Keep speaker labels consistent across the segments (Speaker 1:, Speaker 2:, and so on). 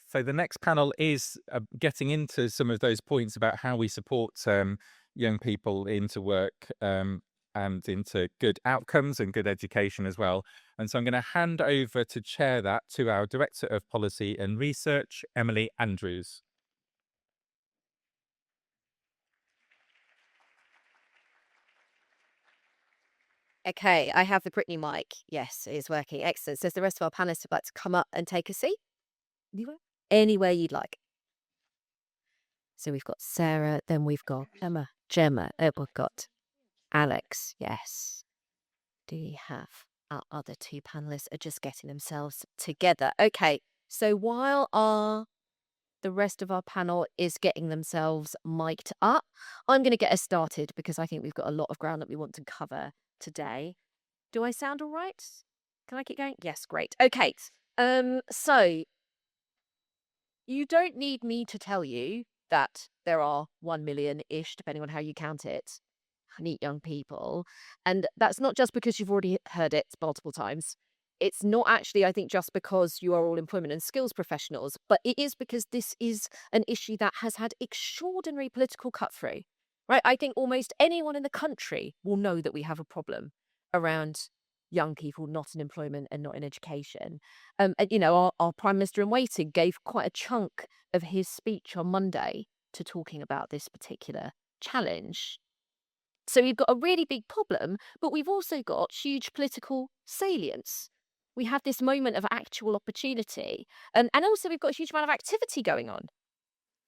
Speaker 1: So the next panel is getting into some of those points about how we support young people into work and into good outcomes and good education as well. And so I'm going to hand over to chair that to our Director of Policy and Research, Emily Andrews.
Speaker 2: Okay, I have the Brittany mic. Yes, it is working. Excellent. Says the rest of our panelists would like to come up and take a seat. Anywhere you'd like. So we've got Sarah, then we've got Emma, Gemma, we've got Alex. Yes. Do we have our other two panelists are just getting themselves together? Okay, so while the rest of our panel is getting themselves mic'd up, I'm going to get us started because I think we've got a lot of ground that we want to cover today. Do I sound all right? Can I keep going? Yes, great. Okay. So you don't need me to tell you that there are 1 million-ish, depending on how you count it, neat young people. And that's not just because you've already heard it multiple times. It's not actually, I think, just because you are all employment and skills professionals, but it is because this is an issue that has had extraordinary political cut through, right? I think almost anyone in the country will know that we have a problem around young people not in employment and not in education. And, our Prime Minister in waiting gave quite a chunk of his speech on Monday to talking about this particular challenge. So we've got a really big problem, but we've also got huge political salience. We have this moment of actual opportunity. And also we've got a huge amount of activity going on.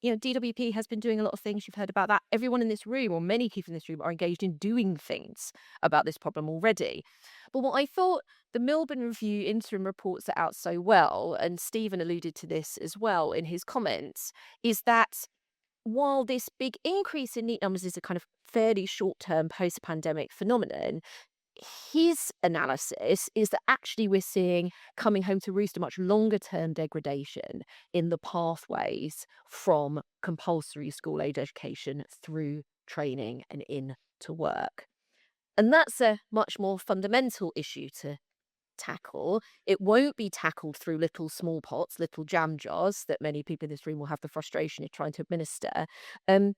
Speaker 2: DWP has been doing a lot of things. You've heard about that. Everyone in this room, or many people in this room, are engaged in doing things about this problem already. But what I thought the Milburn Review interim report set out so well, and Stephen alluded to this as well in his comments, is that while this big increase in NEET numbers is a kind of fairly short-term post-pandemic phenomenon, his analysis is that actually we're seeing coming home to roost a much longer term degradation in the pathways from compulsory school age education through training and into work. And that's a much more fundamental issue to tackle. It won't be tackled through little small pots, little jam jars that many people in this room will have the frustration of trying to administer. Um,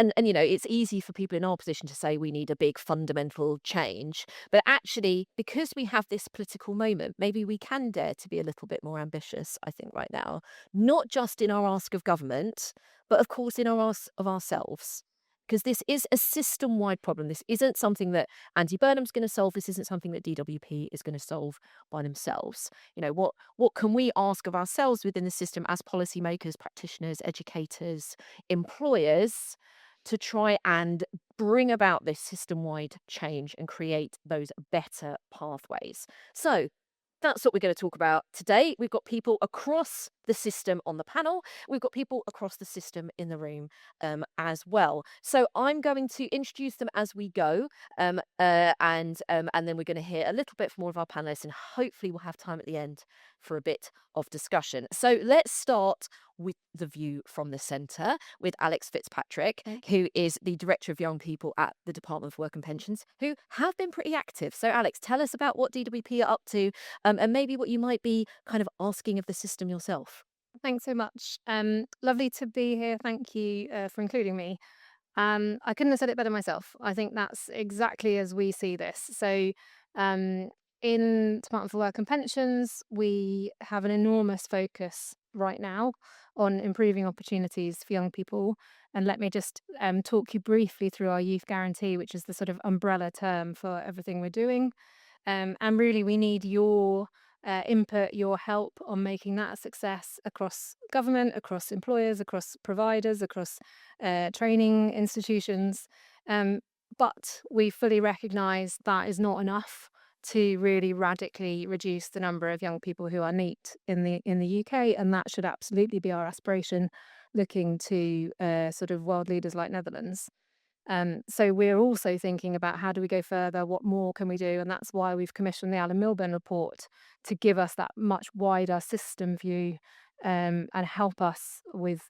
Speaker 2: and it's easy for people in our position to say we need a big fundamental change, but actually, because we have this political moment, maybe we can dare to be a little bit more ambitious, I think, right now, not just in our ask of government, but of course in our ask of ourselves. Because this is a system-wide problem. This isn't something that Andy Burnham's going to solve. This isn't something that DWP is going to solve by themselves. What can we ask of ourselves within the system as policymakers, practitioners, educators, employers, to try and bring about this system-wide change and create those better pathways? So that's what we're going to talk about today. We've got people across the system on the panel. We've got people across the system in the room as well. So I'm going to introduce them as we go, and then we're going to hear a little bit from more of our panelists, and hopefully we'll have time at the end for a bit of discussion. So let's start with the view from the centre with Alex Fitzpatrick, who is the Director of Young People at the Department for Work and Pensions, who have been pretty active. So Alex, tell us about what DWP are up to, and maybe what you might be kind of asking of the system yourself.
Speaker 3: Thanks so much. Lovely to be here. Thank you for including me. I couldn't have said it better myself. I think that's exactly as we see this. So, in Department for Work and Pensions, we have an enormous focus right now on improving opportunities for young people. And let me just talk you briefly through our youth guarantee, which is the sort of umbrella term for everything we're doing. And really, we need your input, your help on making that a success across government, across employers, across providers, across training institutions. But we fully recognise that is not enough to really radically reduce the number of young people who are NEET in the UK, and that should absolutely be our aspiration, looking to sort of world leaders like Netherlands. So we're also thinking about how do we go further, what more can we do? And that's why we've commissioned the Alan Milburn report to give us that much wider system view, and help us with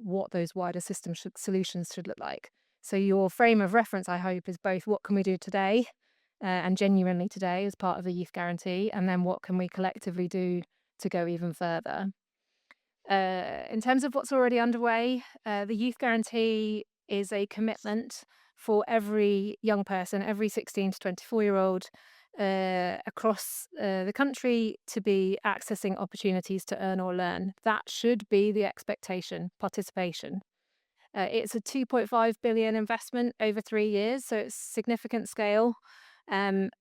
Speaker 3: what those wider system solutions should look like. So your frame of reference, I hope, is both what can we do today, and genuinely today as part of the youth guarantee, and then what can we collectively do to go even further. In terms of what's already underway, the Youth Guarantee is a commitment for every young person, every 16 to 24-year-old across the country to be accessing opportunities to earn or learn. That should be the expectation, participation. It's a 2.5 billion investment over 3 years, so it's significant scale. And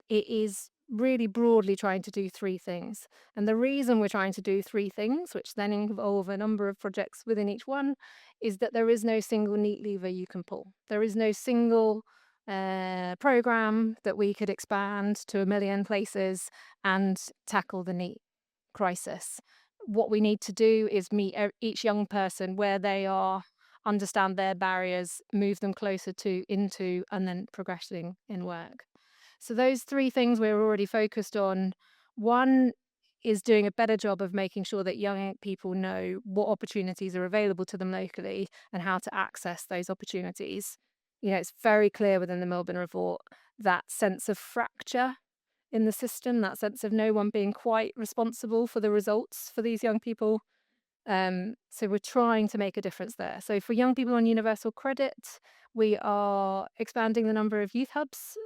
Speaker 3: it is really broadly trying to do three things. And the reason we're trying to do three things, which then involve a number of projects within each one, is that there is no single neat lever you can pull. There is no single program that we could expand to a million places and tackle the NEET crisis. What we need to do is meet each young person where they are, understand their barriers, move them closer to, into, and then progressing in work. So those three things we're already focused on. One is doing a better job of making sure that young people know what opportunities are available to them locally and how to access those opportunities. It's very clear within the Milburn report, that sense of fracture in the system, that sense of no one being quite responsible for the results for these young people. So we're trying to make a difference there. So for young people on universal credit, we are expanding the number of youth hubs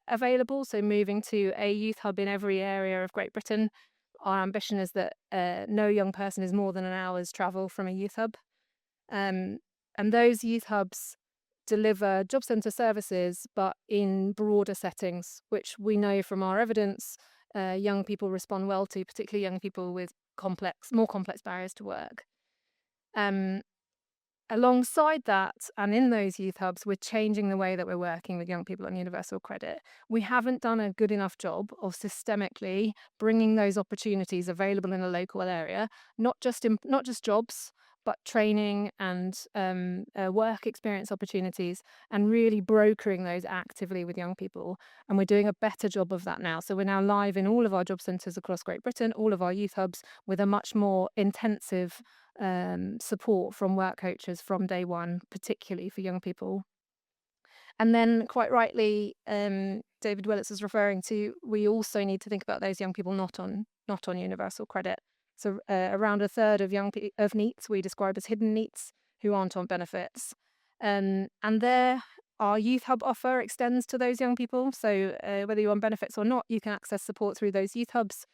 Speaker 3: available. So moving to a youth hub in every area of Great Britain. Our ambition is that no young person is more than an hour's travel from a youth hub. And those youth hubs deliver job centre services, but in broader settings, which we know from our evidence young people respond well to, particularly young people with more complex barriers to work. Alongside that, and in those youth hubs, we're changing the way that we're working with young people on universal credit. We haven't done a good enough job of systemically bringing those opportunities available in a local area, not just jobs, but training and work experience opportunities, and really brokering those actively with young people. And we're doing a better job of that now. So we're now live in all of our job centres across Great Britain, all of our youth hubs, with a much more intensive support from work coaches from day one, particularly for young people. And then, quite rightly, David Willetts is referring to, we also need to think about those young people not on universal credit. So around a third of NEETs we describe as hidden NEETs, who aren't on benefits. And there, our youth hub offer extends to those young people. So whether you're on benefits or not, you can access support through those youth hubs.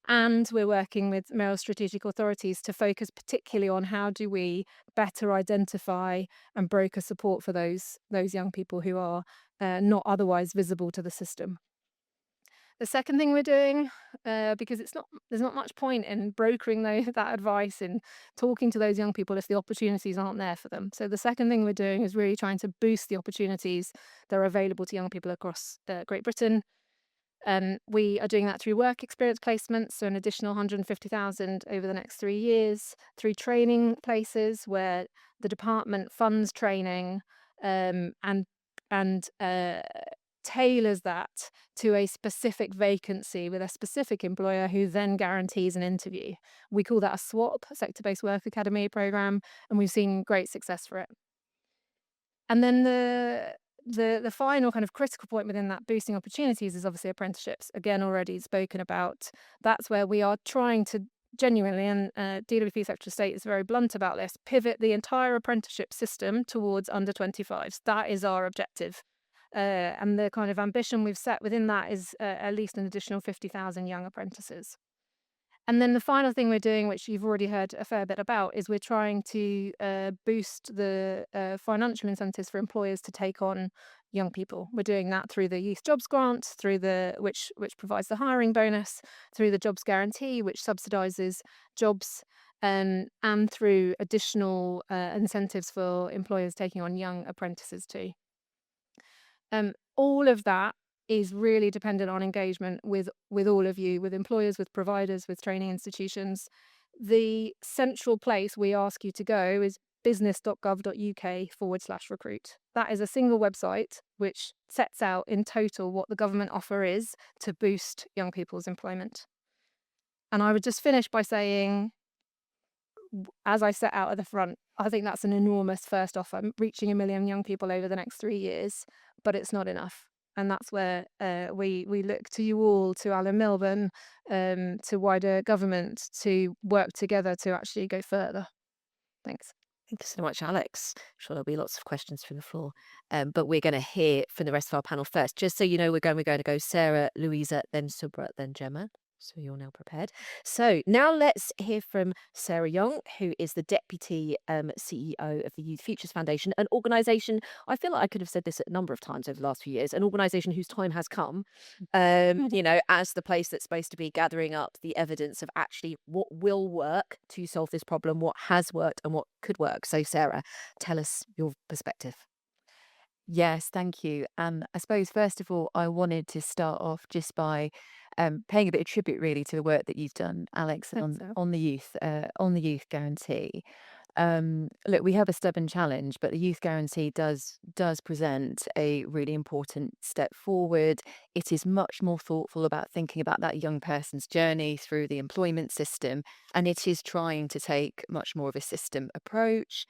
Speaker 3: And we're working with Mayoral strategic authorities to focus particularly on how do we better identify and broker support for those young people who are not otherwise visible to the system. The second thing we're doing, because there's not much point in brokering that advice and talking to those young people if the opportunities aren't there for them. So the second thing we're doing is really trying to boost the opportunities that are available to young people across Great Britain. We are doing that through work experience placements, so an additional 150,000 over the next 3 years, through training places where the department funds training and tailors that to a specific vacancy with a specific employer who then guarantees an interview. We call that a SWAP, Sector-Based Work Academy program, and we've seen great success for it. And then the final kind of critical point within that boosting opportunities is obviously apprenticeships. Again, already spoken about. That's where we are trying to genuinely, and DWP Secretary of State is very blunt about this, pivot the entire apprenticeship system towards under 25s. That is our objective. And the kind of ambition we've set within that is at least an additional 50,000 young apprentices. And then the final thing we're doing, which you've already heard a fair bit about, is we're trying to boost the financial incentives for employers to take on young people. We're doing that through the Youth Jobs Grant, through which provides the hiring bonus, through the Jobs Guarantee, which subsidises jobs, and through additional incentives for employers taking on young apprentices too. All of that is really dependent on engagement with all of you, with employers, with providers, with training institutions. The central place we ask you to go is business.gov.uk/recruit. That is a single website which sets out in total what the government offer is to boost young people's employment. And I would just finish by saying, as I set out at the front, I think that's an enormous first offer, reaching 1 million young people over the next 3 years, but it's not enough. And that's where we look to you all, to Alan Milburn, to wider government to work together to actually go further. Thanks.
Speaker 2: Thank you so much, Alex. Sure, there'll be lots of questions from the floor. But we're going to hear from the rest of our panel first. Just so you know, we're going to go Sarah, Louisa, then Subra, then Gemma. So you're now prepared. So now let's hear from Sarah Young, who is the Deputy CEO of the Youth Futures Foundation, an organisation, I feel like I could have said this a number of times over the last few years, an organisation whose time has come, as the place that's supposed to be gathering up the evidence of actually what will work to solve this problem, what has worked and what could work. So Sarah, tell us your perspective.
Speaker 4: Yes, thank you. I suppose first of all, I wanted to start off just by paying a bit of tribute, really, to the work that you've done, Alex,
Speaker 3: Thanks, Sarah.
Speaker 4: on the youth guarantee. Look, we have a stubborn challenge, but the youth guarantee does present a really important step forward. It is much more thoughtful about thinking about that young person's journey through the employment system, and it is trying to take much more of a system approach.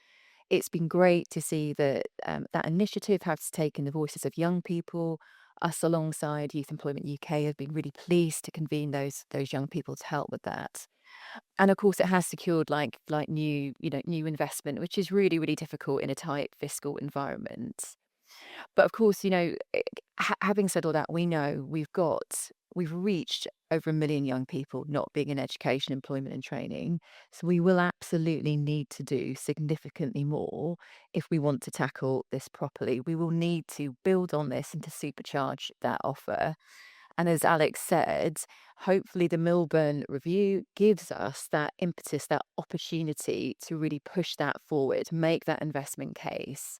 Speaker 4: It's been great to see that that initiative has taken the voices of young people. Us, alongside Youth Employment UK, have been really pleased to convene those young people to help with that. And of course, it has secured like new investment, which is really, really difficult in a tight fiscal environment. But of course, having said all that, we know we've reached over 1 million young people not being in education, employment, and training. So we will absolutely need to do significantly more if we want to tackle this properly. We will need to build on this and to supercharge that offer. And as Alex said, hopefully the Milburn Review gives us that impetus, that opportunity to really push that forward, make that investment case,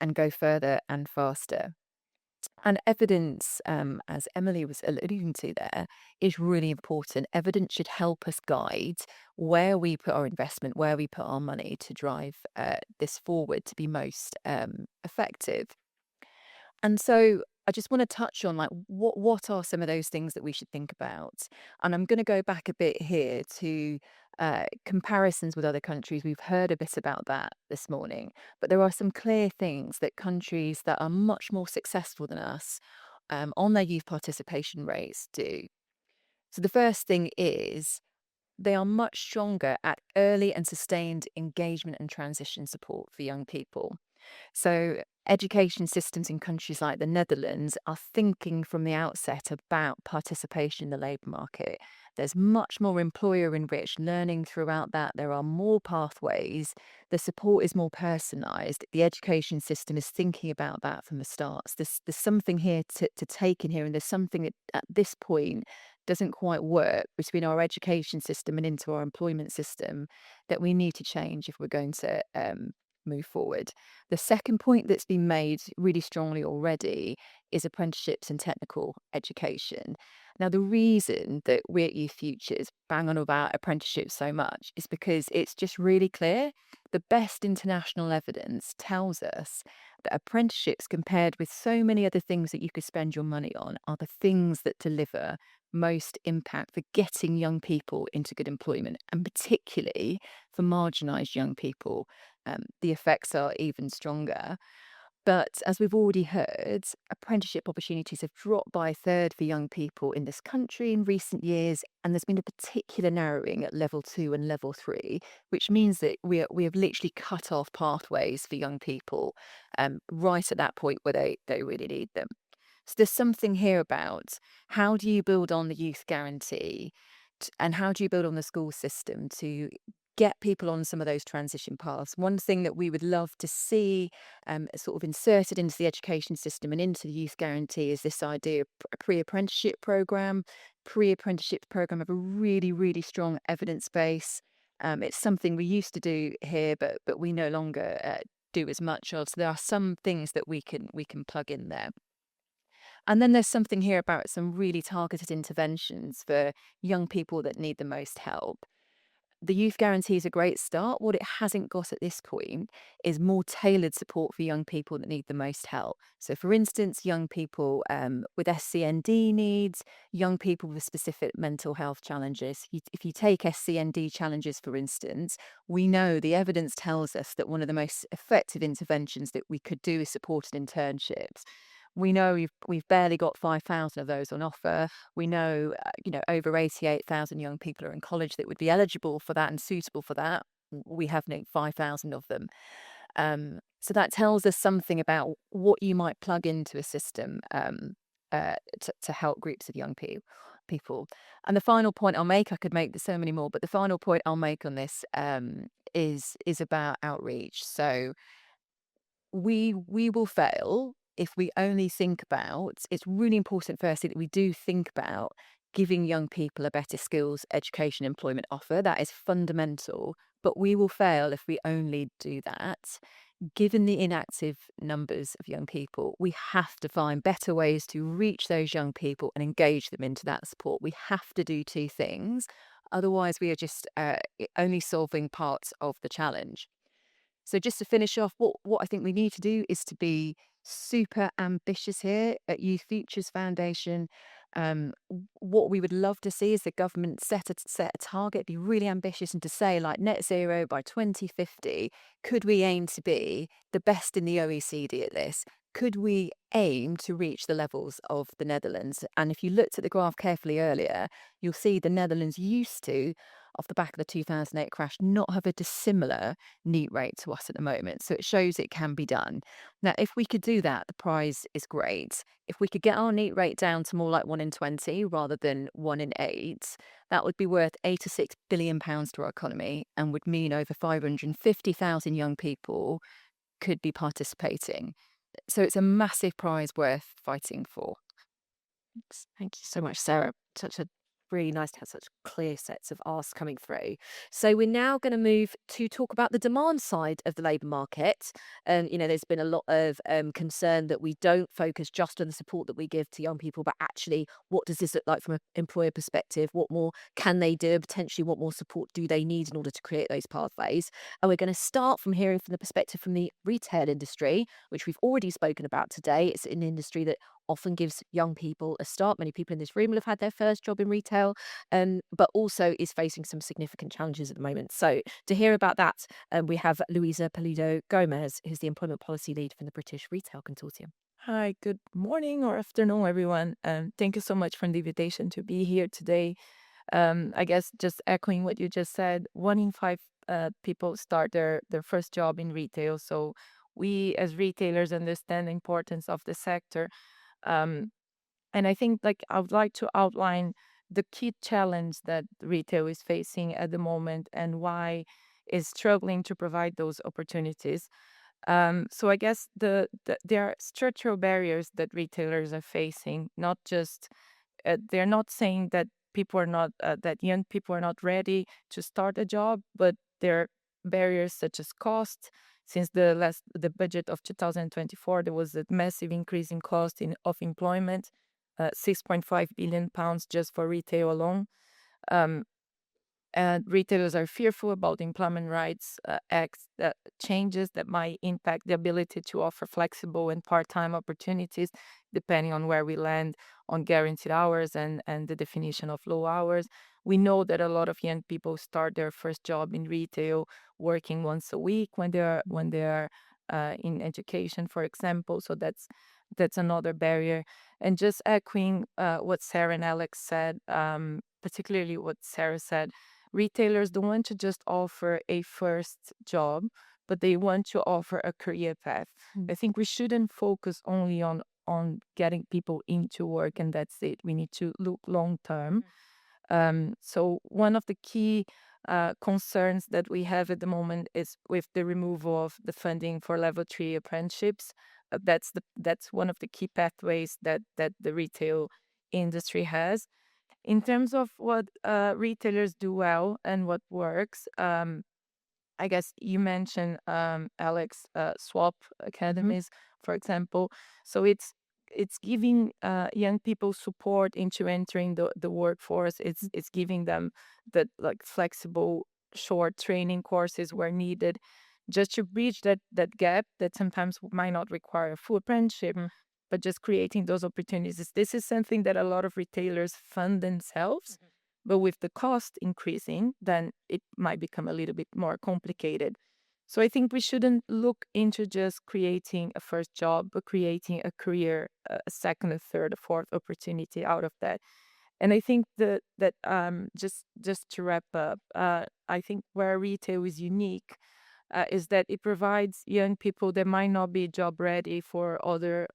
Speaker 4: and go further and faster. And evidence, as Emily was alluding to there, is really important. Evidence should help us guide where we put our investment, where we put our money to drive this forward to be most effective. And so I just want to touch on what are some of those things that we should think about. And I'm going to go back a bit here to comparisons with other countries. We've heard a bit about that this morning, but there are some clear things that countries that are much more successful than us on their youth participation rates do. So the first thing is they are much stronger at early and sustained engagement and transition support for young people. So, education systems in countries like the Netherlands are thinking from the outset about participation in the labour market. There's much more employer enriched learning throughout that. There are more pathways. The support is more personalised. The education system is thinking about that from the start. So there's something here to take in here, and there's something that at this point doesn't quite work between our education system and into our employment system that we need to change if we're going to move forward. The second point that's been made really strongly already is apprenticeships and technical education. Now, the reason that we at Youth Futures bang on about apprenticeships so much is because it's just really clear. The best international evidence tells us that apprenticeships, compared with so many other things that you could spend your money on, are the things that deliver most impact for getting young people into good employment, and particularly for marginalised young people. The effects are even stronger. But as we've already heard, apprenticeship opportunities have dropped by a third for young people in this country in recent years, and there's been a particular narrowing at level 2 and level 3, which means that we have literally cut off pathways for young people right at that point where they really need them. So there's something here about how do you build on the youth guarantee and how do you build on the school system to get people on some of those transition paths. One thing that we would love to see sort of inserted into the education system and into the youth guarantee is this idea of a pre-apprenticeship program. Pre-apprenticeship program have a really, really strong evidence base. It's something we used to do here, but we no longer do as much of. So there are some things that we can plug in there. And then there's something here about some really targeted interventions for young people that need the most help. The youth guarantee is a great start. What it hasn't got at this point is more tailored support for young people that need the most help. So, for instance, young people with SCND needs, young people with specific mental health challenges. If you take SCND challenges, for instance, we know the evidence tells us that one of the most effective interventions that we could do is supported internships. We know we've barely got 5,000 of those on offer. We know, over 88,000 young people are in college that would be eligible for that and suitable for that. We have no 5,000 of them. So that tells us something about what you might plug into a system to help groups of young people. And the final point I'll make, I could make so many more, but the final point I'll make on this is about outreach. So we will fail if we only think about. It's really important, firstly, that we do think about giving young people a better skills, education, employment offer. That is fundamental. But we will fail if we only do that. Given the inactive numbers of young people, we have to find better ways to reach those young people and engage them into that support. We have to do two things. Otherwise, we are just only solving parts of the challenge. So just to finish off, what I think we need to do is to be super ambitious here at Youth Futures Foundation. What we would love to see is the government set a target, be really ambitious, and to say, like, net zero by 2050. Could we aim to be the best in the OECD at this? Could we aim to reach the levels of the Netherlands? And if you looked at the graph carefully earlier, you'll see the Netherlands used to, off the back of the 2008 crash, not have a dissimilar NEET rate to us at the moment. So it shows it can be done. Now, if we could do that, the prize is great. If we could get our NEET rate down to more like 1 in 20 rather than 1 in 8, that would be worth £86 billion to our economy and would mean over 550,000 young people could be participating. So it's a massive prize worth fighting for.
Speaker 2: Thank you so much, Sarah. Such a really nice to have such clear sets of asks coming through. So we're now going to move to talk about the demand side of the labour market. There's been a lot of concern that we don't focus just on the support that we give to young people, but actually, what does this look like from an employer perspective? What more can they do? Potentially, what more support do they need in order to create those pathways? And we're going to start from hearing from the perspective from the retail industry, which we've already spoken about today. It's an industry that often gives young people a start. Many people in this room will have had their first job in retail, but also is facing some significant challenges at the moment. So to hear about that, we have Luisa Pulido Gomez, who's the employment policy lead from the British Retail Consortium.
Speaker 5: Hi, good morning or afternoon, everyone. Thank you so much for the invitation to be here today. I guess just echoing what you just said, 1 in 5 people start their first job in retail. So we as retailers understand the importance of the sector. And I think I would like to outline the key challenge that retail is facing at the moment and why is struggling to provide those opportunities. So I guess there are structural barriers that retailers are facing. Not just they're not saying that people are not that young people are not ready to start a job, but there are barriers such as cost. Since the budget of 2024, there was a massive increase in cost of employment, £6.5 billion just for retail alone. And retailers are fearful about the Employment Rights Act changes that might impact the ability to offer flexible and part-time opportunities, depending on where we land on guaranteed hours and the definition of low hours. We know that a lot of young people start their first job in retail working once a week when they are in education, for example. So that's another barrier. And just echoing what Sarah and Alex said, particularly what Sarah said, retailers don't want to just offer a first job, but they want to offer a career path. I think we shouldn't focus only on getting people into work and that's it. We need to look long term. So one of the key concerns that we have at the moment is with the removal of the funding for level 3 apprenticeships. That's one of the key pathways that the retail industry has. In terms of what retailers do well and what works, I guess you mentioned, Alex, swap academies, for example. So it's giving young people support into entering the workforce. It's giving them the flexible short training courses where needed, just to bridge that gap that sometimes might not require a full apprenticeship, but just creating those opportunities. This is something that a lot of retailers fund themselves, but with the cost increasing, then it might become a little bit more complicated. So I think we shouldn't look into just creating a first job, but creating a career, a second, a third, a fourth opportunity out of that. And I think that just to wrap up, I think where retail is unique is that it provides young people that might not be job ready for other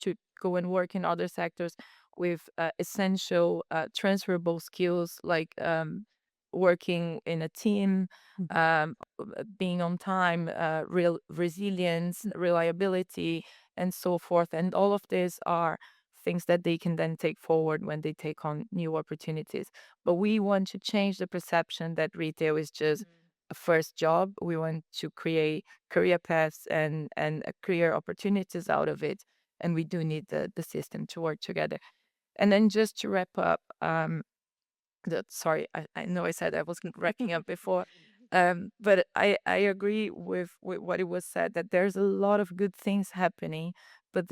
Speaker 5: to go and work in other sectors with essential transferable skills like working in a team, being on time, real resilience, reliability, and so forth. And all of these are things that they can then take forward when they take on new opportunities. But we want to change the perception that retail is just a first job. We want to create career paths and career opportunities out of it. And we do need the system to work together. And then just to wrap up, sorry, I know I said I wasn't wrapping up before, but I agree with what it was said that there's a lot of good things happening, but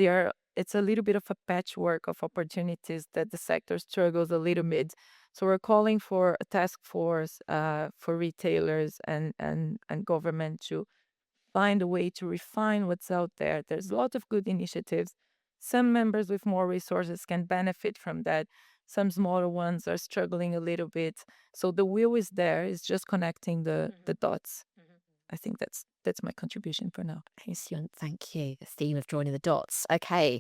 Speaker 5: it's a little bit of a patchwork of opportunities that the sector struggles a little bit. So we're calling for a task force for retailers and government to find a way to refine what's out there. There's a lot of good initiatives. Some members with more resources can benefit from that. Some smaller ones are struggling a little bit. So the will is there. It's just connecting the dots. I think that's my contribution for now.
Speaker 2: Excellent, thank you. The theme of joining the dots. Okay,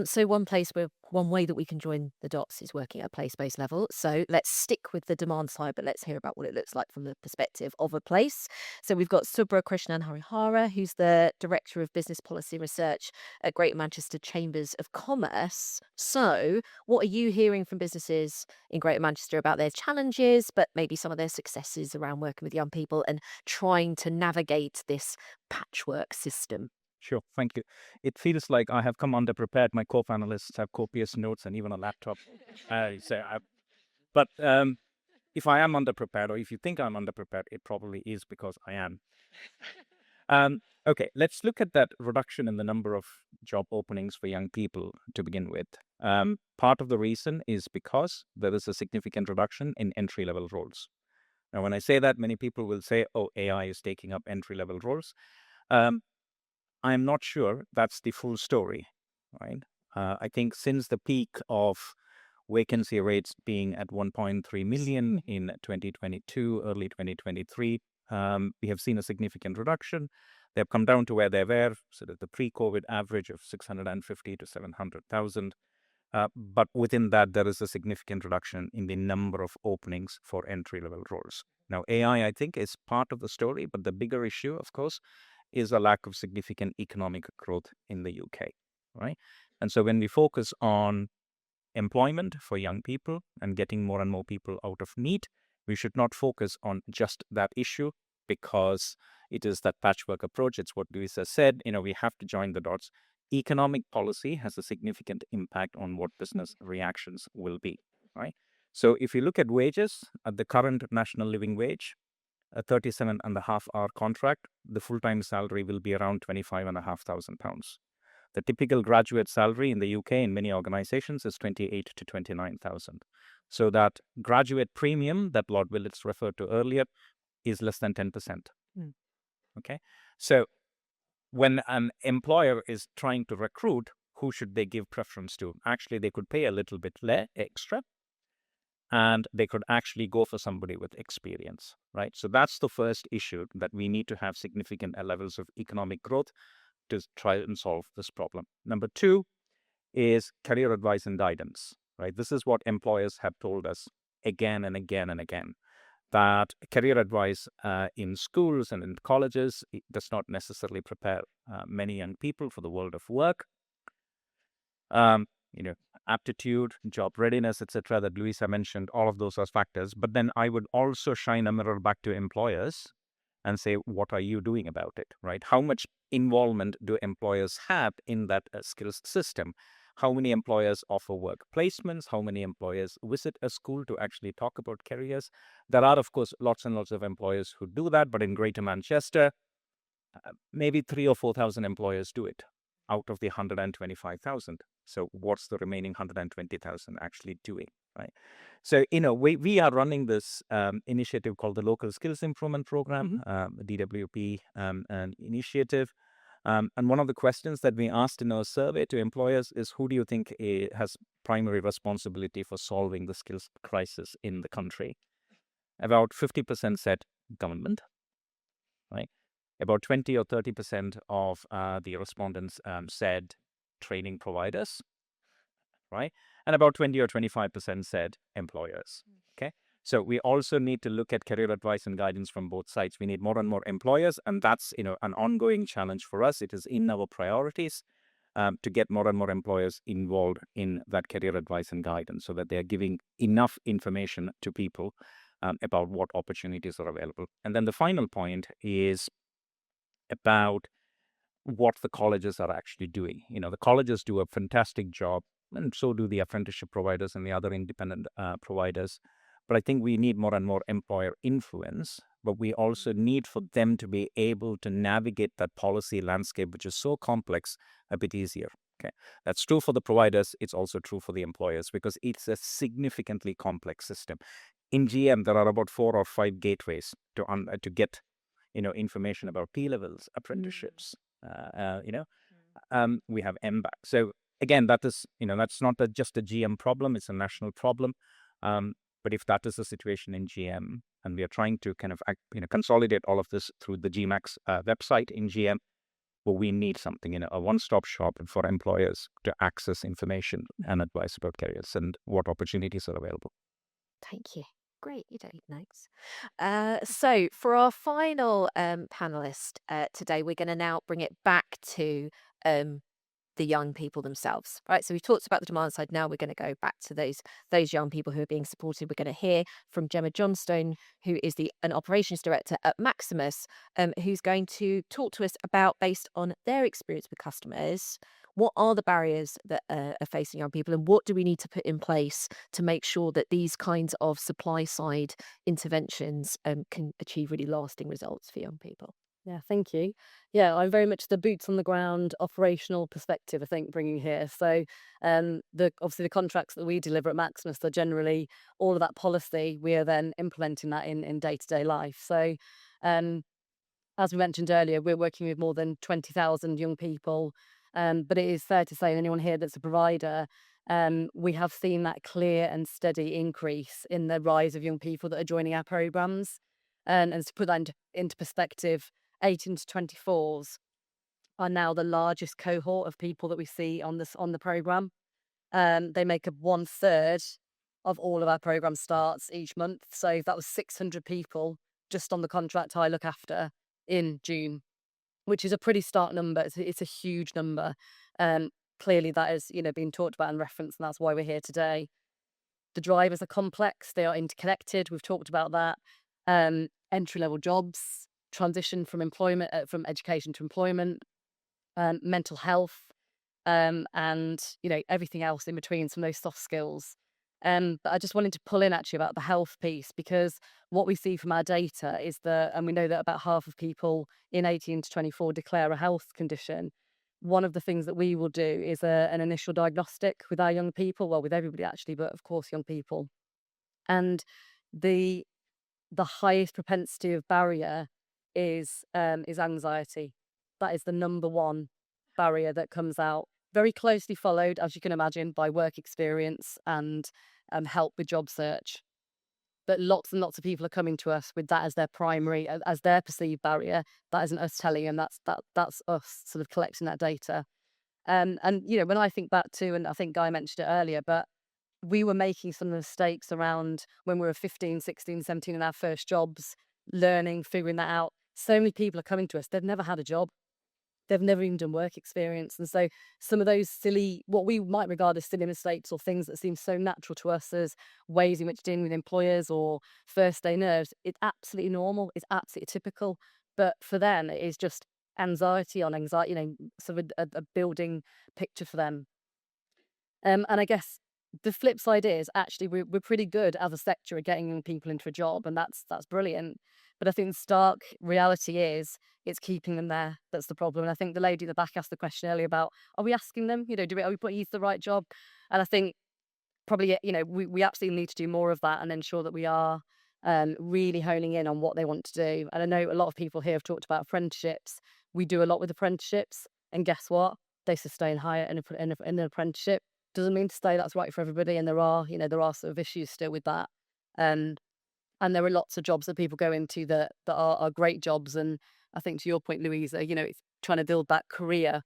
Speaker 2: so one way that we can join the dots is working at a place-based level. So let's stick with the demand side, but let's hear about what it looks like from the perspective of a place. So we've got Subra Krishnan Harihara, who's the Director of Business Policy Research at Greater Manchester Chambers of Commerce. So what are you hearing from businesses in Greater Manchester about their challenges, but maybe some of their successes around working with young people and trying to navigate this patchwork system?
Speaker 6: Sure, thank you. It feels like I have come underprepared. My co-panelists have copious notes and even a laptop. But if I am underprepared, or if you think I'm underprepared, it probably is because I am. Okay, let's look at that reduction in the number of job openings for young people to begin with. Part of the reason is because there is a significant reduction in entry-level roles. Now, when I say that, many people will say, oh, AI is taking up entry-level roles. I'm not sure that's the full story, right? I think since the peak of vacancy rates being at 1.3 million in 2022, early 2023, we have seen a significant reduction. They've come down to where they were, sort of the pre-COVID average of 650 to 700,000. But within that, there is a significant reduction in the number of openings for entry-level roles. Now, AI, I think, is part of the story, but the bigger issue, of course, is a lack of significant economic growth in the UK, right? And so when we focus on employment for young people and getting more and more people out of need, we should not focus on just that issue because it is that patchwork approach. It's what Luisa said, we have to join the dots. Economic policy has a significant impact on what business reactions will be, right? So if you look at wages, at the current national living wage, a 37.5-hour contract, the full-time salary will be around £25,500. The typical graduate salary in the UK in many organizations is 28 to 29,000. So that graduate premium that Lord Willits referred to earlier is less than 10%. Okay, so when an employer is trying to recruit, who should they give preference to? Actually, they could pay a little bit extra, and they could actually go for somebody with experience, right? So that's the first issue, that we need to have significant levels of economic growth to try and solve this problem. Number two is career advice and guidance, right? This is what employers have told us again and again and again, that career advice in schools and in colleges does not necessarily prepare many young people for the world of work. Aptitude, job readiness, etc., that Luisa mentioned, all of those are factors. But then I would also shine a mirror back to employers and say, what are you doing about it, right? How much involvement do employers have in that skills system? How many employers offer work placements? How many employers visit a school to actually talk about careers? There are, of course, lots and lots of employers who do that, but in Greater Manchester, maybe 3,000 or 4,000 employers do it out of the 125,000. So what's the remaining 120,000 actually doing, right? So, we are running this initiative called the Local Skills Improvement Program, DWP an initiative. And one of the questions that we asked in our survey to employers is, who do you think has primary responsibility for solving the skills crisis in the country? About 50% said government, right? About 20 or 30% of the respondents said training providers, right? And about 20 or 25% said employers. Okay. So we also need to look at career advice and guidance from both sides. We need more and more employers, and that's an ongoing challenge for us. It is in our priorities to get more and more employers involved in that career advice and guidance, so that they are giving enough information to people about what opportunities are available. And then the final point is about what the colleges are actually doing. The colleges do a fantastic job, and so do the apprenticeship providers and the other independent providers. But I think we need more and more employer influence, but we also need for them to be able to navigate that policy landscape, which is so complex, a bit easier. Okay, that's true for the providers. It's also true for the employers, because it's a significantly complex system. In GM, there are about 4 or 5 gateways to get information about P-levels, apprenticeships. We have MBAC. So again, that's not just a GM problem; it's a national problem. But if that is the situation in GM, and we are trying to kind of consolidate all of this through the GMAX website in GM, well, we need something, a one-stop shop for employers to access information and advice about careers and what opportunities are available.
Speaker 2: Thank you. Great, you don't need notes. So for our final panelist today, we're going to now bring it back to the young people themselves, right? So we've talked about the demand side. Now we're going to go back to those young people who are being supported. We're going to hear from Gemma Johnstone, who is an operations director at Maximus, who's going to talk to us about, based on their experience with customers, what are the barriers that are facing young people, and what do we need to put in place to make sure that these kinds of supply side interventions can achieve really lasting results for young people.
Speaker 7: Yeah, thank you. Yeah, I'm very much the boots on the ground operational perspective, I think, bringing here. So, obviously the contracts that we deliver at Maximus are generally all of that policy. We are then implementing that in day-to-day life. So, as we mentioned earlier, we're working with more than 20,000 young people. But it is fair to say, anyone here that's a provider, we have seen that clear and steady increase in the rise of young people that are joining our programs. And to put that into perspective, 18 to 24s are now the largest cohort of people that we see on the program. They make up 1/3 of all of our program starts each month. So that was 600 people just on the contract I look after in June, which is a pretty stark number. It's a huge number. Clearly that is being talked about and referenced, and that's why we're here today. The drivers are complex. They are interconnected. We've talked about that. Entry-level jobs, transition from employment, from education to employment, mental health, and everything else in between, some of those soft skills. But I just wanted to pull in actually about the health piece, because what we see from our data is and we know that about half of people in 18 to 24 declare a health condition. One of the things that we will do is an initial diagnostic with our young people, well, with everybody actually, but of course young people. And the highest propensity of barrier is anxiety. That is the number one barrier that comes out, very closely followed, as you can imagine, by work experience and help with job search. But lots and lots of people are coming to us with that as their primary, as their perceived barrier. That isn't us telling them, that's us sort of collecting that data. And when I think back to, and I think Guy mentioned it earlier, but we were making some mistakes around when we were 15, 16, 17 in our first jobs, learning, figuring that out. So many people are coming to us, they've never had a job. They've never even done work experience. And so some of those what we might regard as silly mistakes, or things that seem so natural to us as ways in which dealing with employers or first day nerves, it's absolutely normal. It's absolutely typical. But for them, it is just anxiety on anxiety, sort of a building picture for them. And I guess the flip side is actually we're pretty good as a sector at getting people into a job, and that's brilliant. But I think the stark reality is it's keeping them there that's the problem. And I think the lady at the back asked the question earlier about, are we asking them, are we putting you to the right job? And I think probably, we absolutely need to do more of that and ensure that we are really honing in on what they want to do. And I know a lot of people here have talked about apprenticeships. We do a lot with apprenticeships, and guess what? They sustain higher in an apprenticeship. Doesn't mean to say that's right for everybody, and there are sort of issues still with that. Um, and there are lots of jobs that people go into that are great jobs. And I think to your point, Louisa, it's trying to build that career.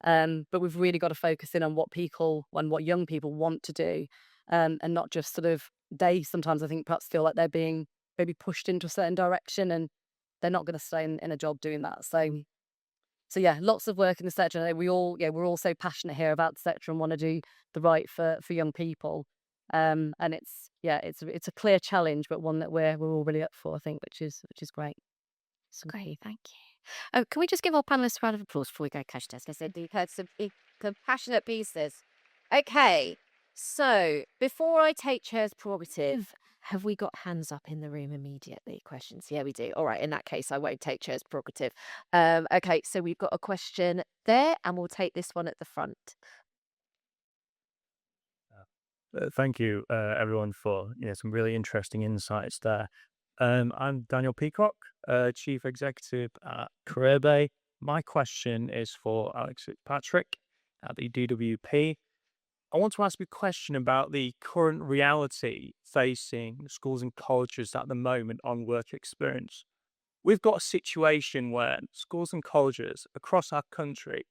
Speaker 7: But we've really got to focus in on what young people want to do, and not just sort of they sometimes I think perhaps feel like they're being maybe pushed into a certain direction, and they're not going to stay in a job doing that. So yeah, lots of work in the sector. I know we're all so passionate here about the sector and want to do the right for young people. And it's a clear challenge, but one that we're all really up for, I think, which is great.
Speaker 2: It's great, thank you. Oh, can we just give our panelists a round of applause before we go cash desk? I said you've heard some compassionate pieces. Okay, so before I take chair's prerogative, have we got hands up in the room immediately? Questions? Yeah, we do. All right, in that case, I won't take chair's prerogative. Okay, so we've got a question there, and we'll take this one at the front.
Speaker 8: Thank you, everyone, for some really interesting insights there. I'm Daniel Peacock, Chief Executive at CareerBay. My question is for Alex Fitzpatrick at the DWP. I want to ask you a question about the current reality facing schools and colleges at the moment on work experience. We've got a situation where schools and colleges across our country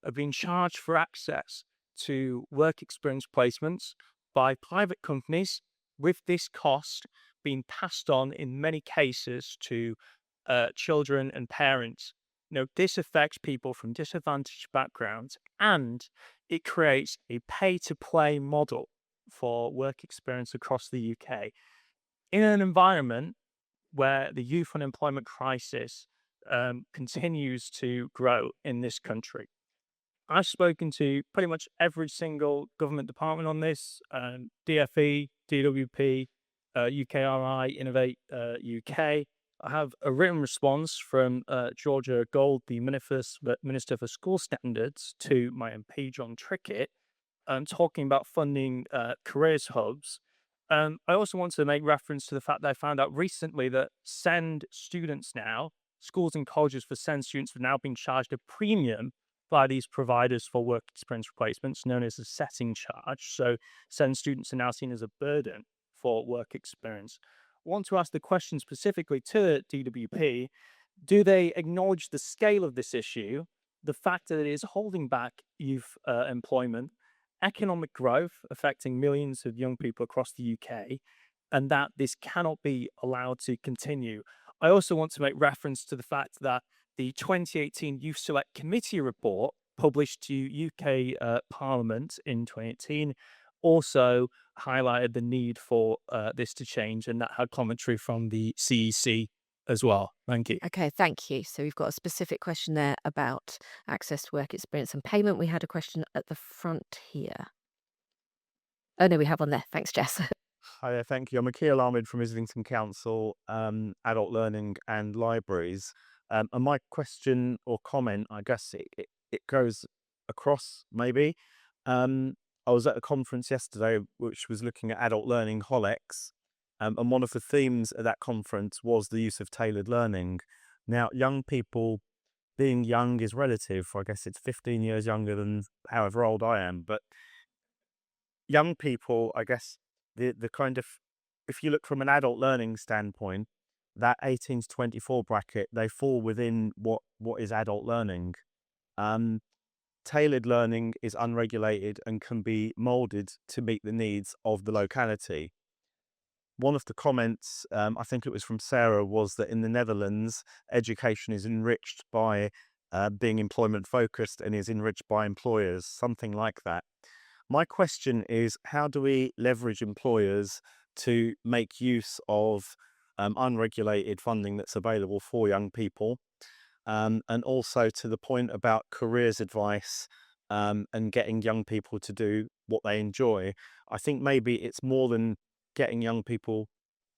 Speaker 8: are being charged for access to work experience placements by private companies, with this cost being passed on in many cases to children and parents. This affects people from disadvantaged backgrounds, and it creates a pay-to-play model for work experience across the UK. In an environment where the youth unemployment crisis continues to grow in this country. I've spoken to pretty much every single government department on this, DFE, DWP, UKRI, Innovate UK. I have a written response from Georgia Gold, the Minister for School Standards, to my MP, John Trickett, talking about funding careers hubs. I also want to make reference to the fact that I found out recently that SEND students now, schools and colleges for SEND students, are now being charged a premium by these providers for work experience replacements, known as a setting charge. So SEND students are now seen as a burden for work experience. I want to ask the question specifically to DWP. Do they acknowledge the scale of this issue, the fact that it is holding back youth employment, economic growth affecting millions of young people across the UK, and that this cannot be allowed to continue? I also want to make reference to the fact that the 2018 Youth Select Committee report published to UK Parliament in 2018 also highlighted the need for this to change, and that had commentary from the CEC as well. Thank you.
Speaker 2: Okay, thank you. So we've got a specific question there about access to work experience and payment. We had a question at the front here. Oh, no, we have one there. Thanks, Jess.
Speaker 9: Hi there, thank you. I'm Akil Ahmed from Islington Council, Adult Learning and Libraries. And my question or comment, I guess it goes across maybe. I was at a conference yesterday which was looking at adult learning HOLEX, and one of the themes at that conference was the use of tailored learning. Now, young people, being young is relative. I guess it's 15 years younger than however old I am, but young people, I guess, the kind of, if you look from an adult learning standpoint, that 18 to 24 bracket, they fall within what is adult learning. Tailored learning is unregulated and can be molded to meet the needs of the locality. One of the comments, I think it was from Sarah, was that in the Netherlands, education is enriched by being employment focused and is enriched by employers, something like that. My question is, how do we leverage employers to make use of unregulated funding that's available for young people? And also to the point about careers advice and getting young people to do what they enjoy. I think maybe it's more than getting young people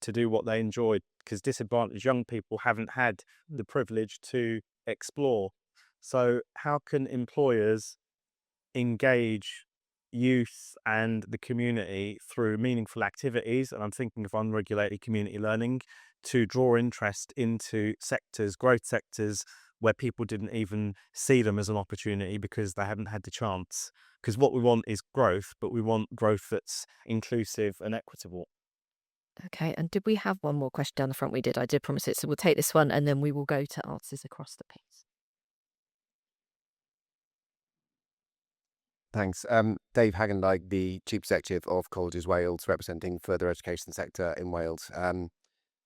Speaker 9: to do what they enjoy, because disadvantaged young people haven't had the privilege to explore. So how can employers engage youth and the community through meaningful activities, and I'm thinking of unregulated community learning, to draw interest into sectors, growth sectors, where people didn't even see them as an opportunity because they hadn't had the chance. Because what we want is growth, but we want growth that's inclusive and equitable.
Speaker 2: Okay, and did we have one more question down the front? We did. I did promise it. So we'll take this one and then we will go to answers across the piece.
Speaker 10: Thanks. Dave Hagendyke, the Chief Executive of Colleges Wales, representing further education sector in Wales.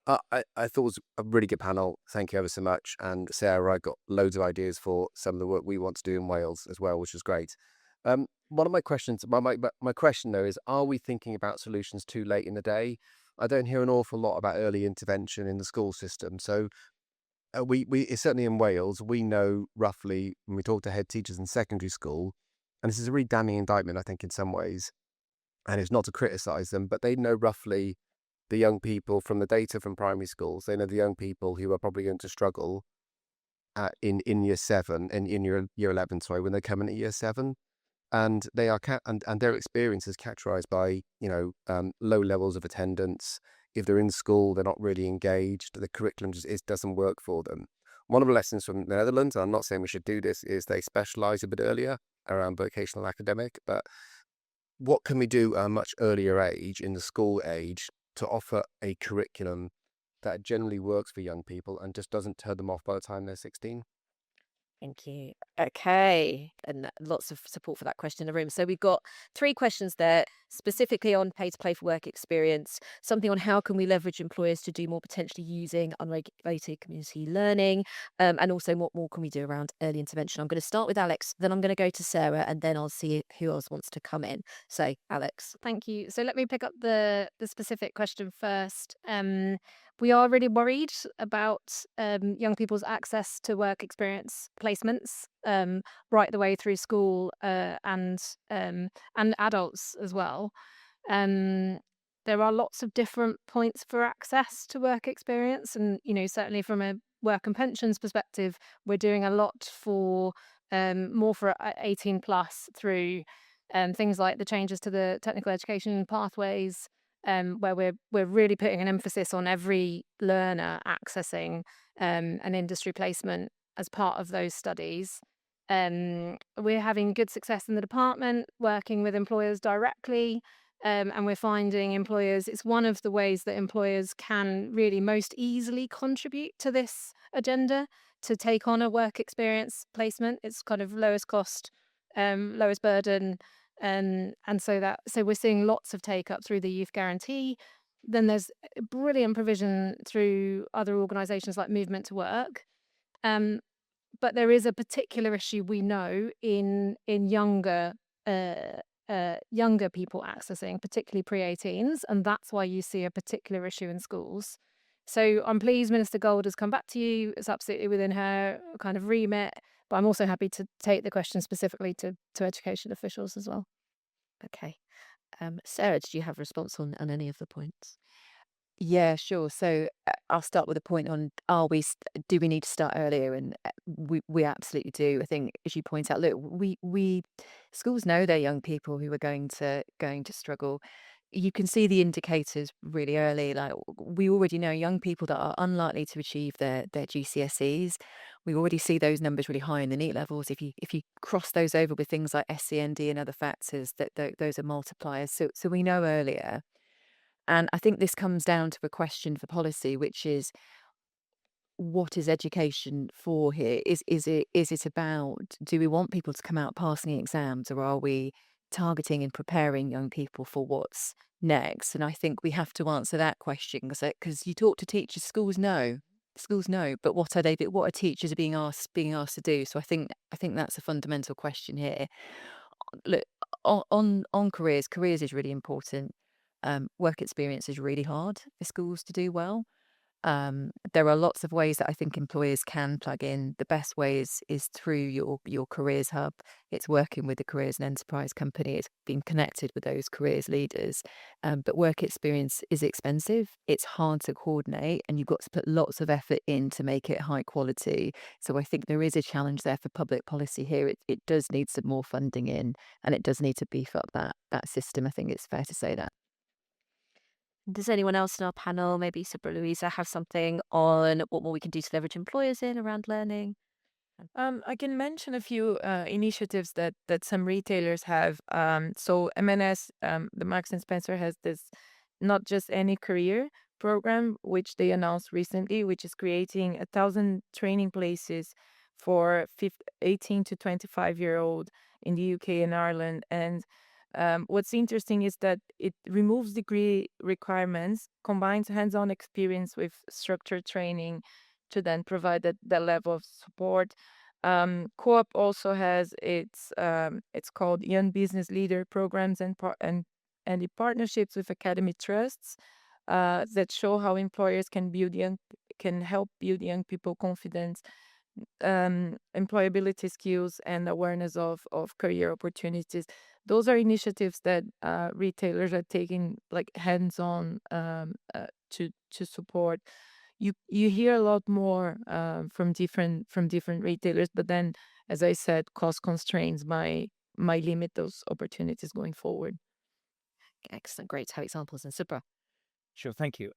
Speaker 10: I thought it was a really good panel. Thank you ever so much. And Sarah, I got loads of ideas for some of the work we want to do in Wales as well, which is great. One of my questions, my question though, is: are we thinking about solutions too late in the day? I don't hear an awful lot about early intervention in the school system. So certainly in Wales, we know roughly when we talk to head teachers in secondary school, and this is a really damning indictment, I think, in some ways, and it's not to criticise them, but they know roughly the young people from the data from primary schools. They know the young people who are probably going to struggle in year 7 and in year 11, sorry, when they come into year 7, and they are and their experience is characterised by low levels of attendance. If they're in school, they're not really engaged. The curriculum just doesn't work for them. One of the lessons from the Netherlands, and I'm not saying we should do this, is they specialise a bit earlier around vocational academic. But what can we do at a much earlier age, in the school age, to offer a curriculum that generally works for young people and just doesn't turn them off by the time they're 16?
Speaker 2: Thank you. Okay, and lots of support for that question in the room. So we've got 3 questions there, specifically on pay to play for work experience, something on how can we leverage employers to do more potentially using unregulated community learning, and also what more can we do around early intervention. I'm going to start with Alex, then I'm going to go to Sarah, and then I'll see who else wants to come in. So Alex.
Speaker 3: Thank you. So let me pick up the specific question first. We are really worried about young people's access to work experience placements right the way through school and adults as well. There are lots of different points for access to work experience, and certainly from a work and pensions perspective, we're doing a lot for more for 18 plus through things like the changes to the technical education pathways, where we're really putting an emphasis on every learner accessing an industry placement as part of those studies. We're having good success in the department, working with employers directly, and we're finding it's one of the ways that employers can really most easily contribute to this agenda, to take on a work experience placement. It's kind of lowest cost, lowest burden. And so we're seeing lots of take up through the Youth Guarantee. Then there's brilliant provision through other organisations like Movement to Work. But there is a particular issue we know in younger people accessing, particularly pre-18s, and that's why you see a particular issue in schools. So I'm pleased Minister Gold has come back to you. It's absolutely within her kind of remit, but I'm also happy to take the question specifically to education officials as well.
Speaker 2: Okay. Sarah, did you have a response on any of the points?
Speaker 4: Yeah, sure. So I'll start with a point on do we need to start earlier? And we absolutely do. I think, as you point out, look, we schools know their young people who are going to struggle. You can see the indicators really early. Like, we already know young people that are unlikely to achieve their GCSEs. We already see those numbers really high in the NEET levels. If you cross those over with things like SEND and other factors, those are multipliers. So we know earlier. And I think this comes down to a question for policy, which is, what is education for here? Is it about, do we want people to come out passing exams, or are we targeting and preparing young people for what's next? And I think we have to answer that question, because you talk to teachers, schools know, but what are teachers being asked to do? So I think that's a fundamental question here. Look, on careers is really important. Work experience is really hard for schools to do well. There are lots of ways that I think employers can plug in. The best way is through your careers hub. It's working with the careers and enterprise company. It's being connected with those careers leaders. But work experience is expensive. It's hard to coordinate, and you've got to put lots of effort in to make it high quality. So I think there is a challenge there for public policy here. It does need some more funding in, and it does need to beef up that system. I think it's fair to say that.
Speaker 2: Does anyone else in our panel, maybe Sabra Louisa, have something on what more we can do to leverage employers in around learning?
Speaker 5: I can mention a few initiatives that some retailers have. So M&S, the Marks and Spencer has this not just any career program, which they announced recently, which is creating 1,000 training places for 18 to 25-year-old in the UK and Ireland. And what's interesting is that it removes degree requirements, combines hands-on experience with structured training to then provide that level of support. Co-op also has it's called Young Business Leader programs and the partnerships with academy trusts that show how employers can help build young people confidence, employability skills, and awareness of career opportunities. Those are initiatives that retailers are taking like hands-on to support. You hear a lot more from different retailers, but then, as I said, cost constraints might limit those opportunities going forward.
Speaker 2: Excellent. Great to have examples. And Subra.
Speaker 6: Sure, thank you.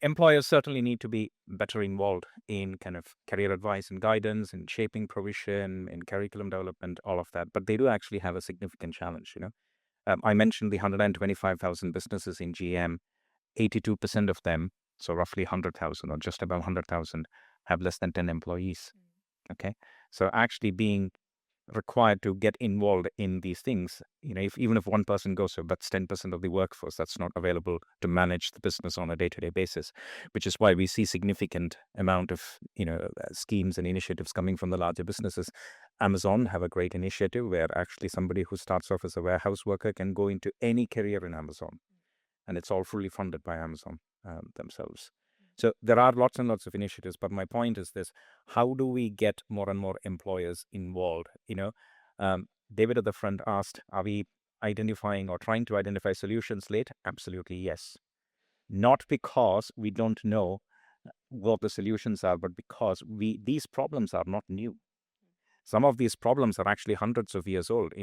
Speaker 6: Employers certainly need to be better involved in kind of career advice and guidance, in shaping provision, in curriculum development, all of that. But they do actually have a significant challenge. I mentioned the 125,000 businesses in GM. 82% of them, so roughly 100,000 or just about 100,000, have less than 10 employees. Okay, so actually being required to get involved in these things, even if one person goes, so that's 10% of the workforce that's not available to manage the business on a day-to-day basis, which is why we see significant amount of schemes and initiatives coming from the larger businesses. Amazon have a great initiative where actually somebody who starts off as a warehouse worker can go into any career in Amazon, and it's all fully funded by Amazon themselves. So there are lots and lots of initiatives, but my point is this: how do we get more and more employers involved? David at the front asked, are we identifying or trying to identify solutions late? Absolutely yes. Not because we don't know what the solutions are, but because these problems are not new. Some of these problems are actually hundreds of years old.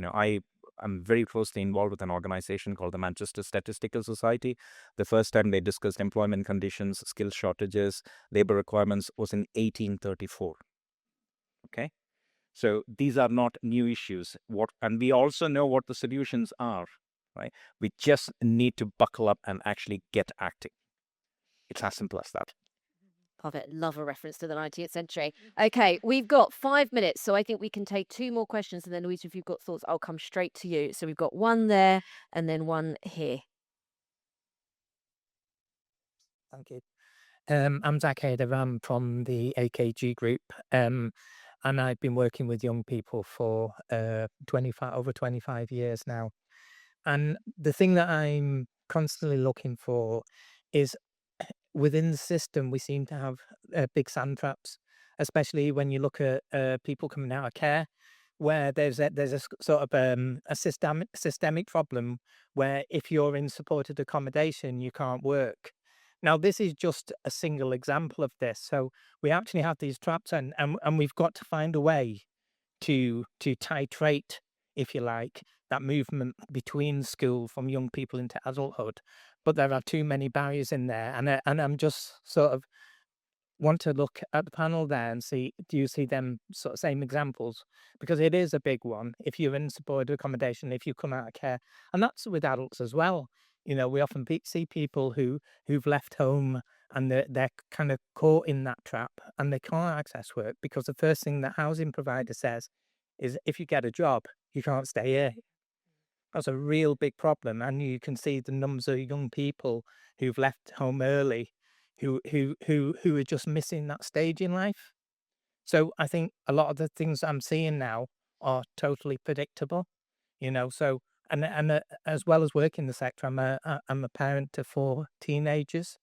Speaker 6: I'm very closely involved with an organization called the Manchester Statistical Society. The first time they discussed employment conditions, skill shortages, labor requirements was in 1834. Okay, so these are not new issues. And we also know what the solutions are, right? We just need to buckle up and actually get acting. It's as simple as that.
Speaker 2: Love it. Love a reference to the 19th century. Okay, we've got 5 minutes, so I think we can take 2 more questions, and then Louisa, if you've got thoughts, I'll come straight to you. So we've got one there and then one here.
Speaker 11: Thank you. I'm Zach Hader. I'm from the AKG group, and I've been working with young people for over 25 years now. And the thing that I'm constantly looking for is within the system, we seem to have big sand traps, especially when you look at people coming out of care, where there's a sort of a systemic problem where if you're in supported accommodation, you can't work. Now, this is just a single example of this. So we actually have these traps, and we've got to find a way to titrate, if you like, that movement between school from young people into adulthood. But there are too many barriers in there, and I'm just sort of want to look at the panel there and see, do you see them sort of same examples? Because it is a big one. If you're in supported accommodation, if you come out of care, and that's with adults as well. We often see people who've left home and they're kind of caught in that trap and they can't access work because the first thing the housing provider says is, if you get a job, you can't stay here. That's a real big problem, and you can see the numbers of young people who've left home early, who are just missing that stage in life. So I think a lot of the things I'm seeing now are totally predictable, So and as well as working in the sector, I'm a parent to 4 teenagers,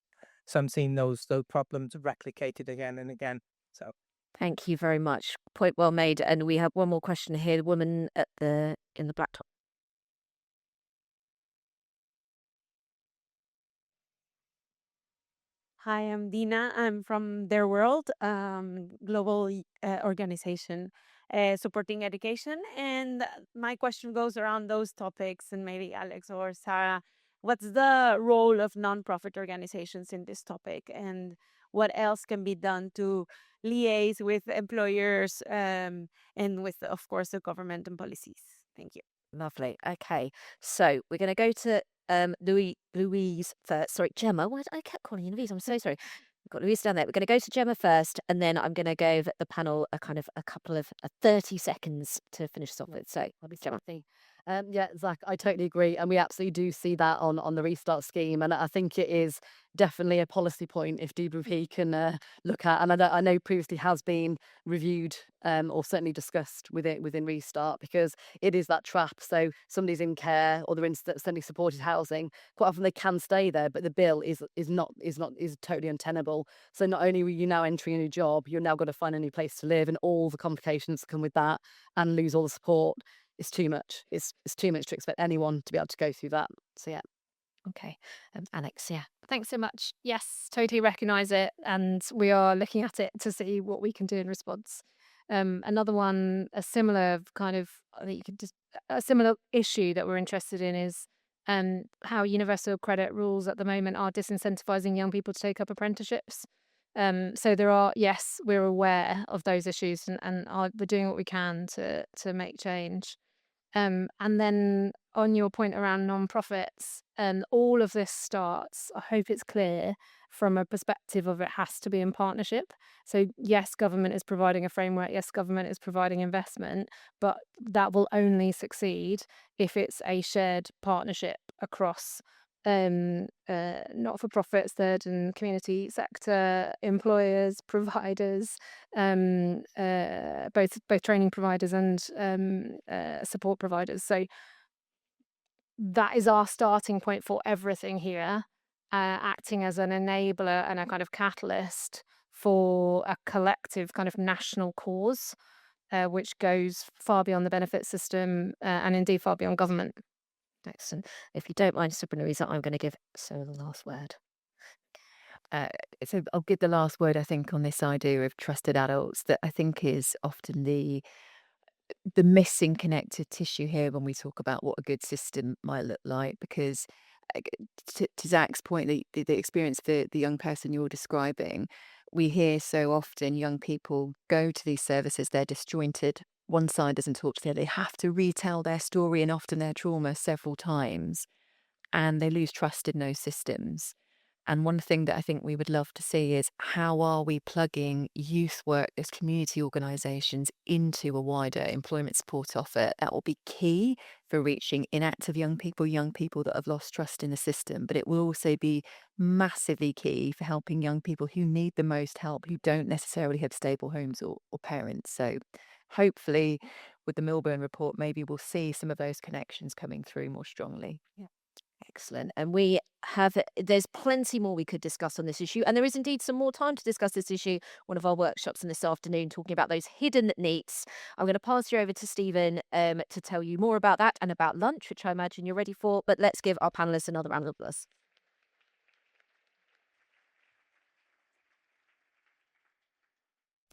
Speaker 11: So I'm seeing those problems replicated again and again. So
Speaker 2: Thank you very much. Point well made. And we have one more question here. The woman in the black top.
Speaker 12: Hi, I'm Dina. I'm from Their World, global organization supporting education. And my question goes around those topics, and maybe Alex or Sarah, what's the role of nonprofit organizations in this topic, and what else can be done to liaise with employers and with, of course, the government and policies? Thank you.
Speaker 2: Lovely. Okay. So we're going to go to Louise first. Sorry, Gemma. Why did I kept calling you Louise? I'm so sorry. We've got Louise down there. We're going to go to Gemma first, and then I'm going to give the panel a couple of 30 seconds to finish us off with. So, Louise, Gemma.
Speaker 7: Yeah, Zach, I totally agree, and we absolutely do see that on the Restart scheme, and I think it is definitely a policy point if DWP can look at, and I know previously has been reviewed or certainly discussed within Restart, because it is that trap. So somebody's in care or they're in certainly supported housing. Quite often they can stay there, but the bill is totally untenable. So not only are you now entering a new job, you're now got to find a new place to live, and all the complications that come with that, and lose all the support. It's too much. It's too much to expect anyone to be able to go through that. So yeah.
Speaker 2: Okay. Alex, yeah.
Speaker 3: Thanks so much. Yes, totally recognise it, and we are looking at it to see what we can do in response. Another one, a similar kind of, I think you could just a similar issue that we're interested in is how universal credit rules at the moment are disincentivizing young people to take up apprenticeships. So there are, yes, we're aware of those issues, and we're doing what we can to make change. And then on your point around non-profits, all of this starts, I hope it's clear, from a perspective of it has to be in partnership. So yes, government is providing a framework, yes, government is providing investment, but that will only succeed if it's a shared partnership across not-for-profits, third and community sector, employers, providers, both training providers and support providers. So that is our starting point for everything here, acting as an enabler and a kind of catalyst for a collective kind of national cause, which goes far beyond the benefit system and indeed far beyond government.
Speaker 2: Excellent. If you don't mind, Sabrina, Louisa, I'm going to give Sarah the last word.
Speaker 4: So I'll give the last word, I think, on this idea of trusted adults, that I think is often the missing connective tissue here when we talk about what a good system might look like. Because to Zach's point, the experience for the young person you're describing, we hear so often young people go to these services, they're disjointed. One side doesn't talk to the other. They have to retell their story and often their trauma several times, and they lose trust in those systems. And one thing that I think we would love to see is, how are we plugging youth work, those community organisations, into a wider employment support offer that will be key for reaching inactive young people that have lost trust in the system. But it will also be massively key for helping young people who need the most help, who don't necessarily have stable homes or parents. So hopefully with the Milburn report, maybe we'll see some of those connections coming through more strongly.
Speaker 2: Yeah. Excellent. And there's plenty more we could discuss on this issue. And there is indeed some more time to discuss this issue. One of our workshops in this afternoon talking about those hidden needs. I'm going to pass you over to Stephen to tell you more about that and about lunch, which I imagine you're ready for. But let's give our panelists another round of applause.